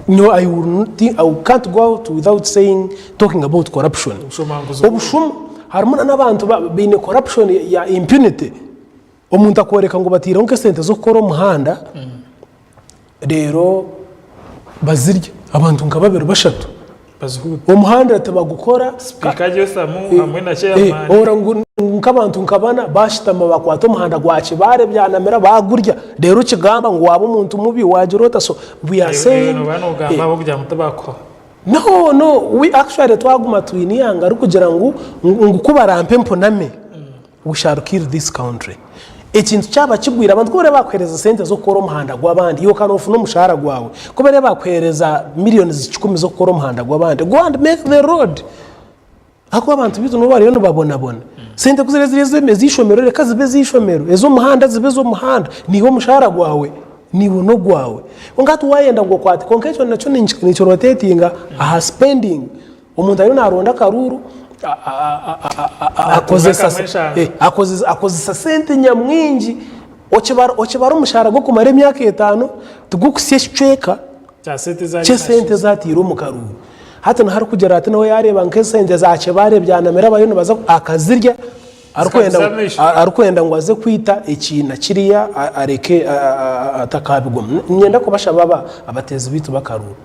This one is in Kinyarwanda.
no, I can't go out without talking about corruption. Obushuma harumuna n'abantu bine corruption ya impunity. Omuntu akoreka ngo batira onke sente zo gukora umuhanda. Rero bazirya abantu nkababero bashatu. Umuhanda tabagukora speaker Jotham hamwe na chairman. Ora nk'abantu nkabana bashitama bakwata umuhanda gwace bare byanamera bagurya. Rero kigamba ngo waba umuntu mubi wajirota, so we are saying no, we actually twaguma twiniyanga ari kugira ngo ngukubarampe mponame. We shall kill this country. Ekintu cyaba kigwira abantu ko bakwereza sente zo gukora umuhanda gw'abandi yo kanofu no mushahara gwawe ko bare bakwereza millions 10 zo gukora umuhanda gw'abandi, go and make the road. Ako abantu bizo no bari no babona sente kuzirezire zemeze ishomero reka zibe zishomero ezo muhanda zibe zo muhanda niho mushahara gwawe niwo no gwawe ongatu wayenda ngo kwati konkecho nacho nicho rotatinga aha spending umuntu ari naronda karuru akozesa sente nyamwinji okibara umushahara go kumara emyaka 5 tugukusyeshweka cha sente zatiro mu karuru hata hari kugera ati nawe yareba nk'esente zace barebyanamera abayino baza akazirya arukwenda ngo aze kwita ikintu kiriya areke atakabigwa. Nyenda ko bashaba abatezi bitu bakaruru.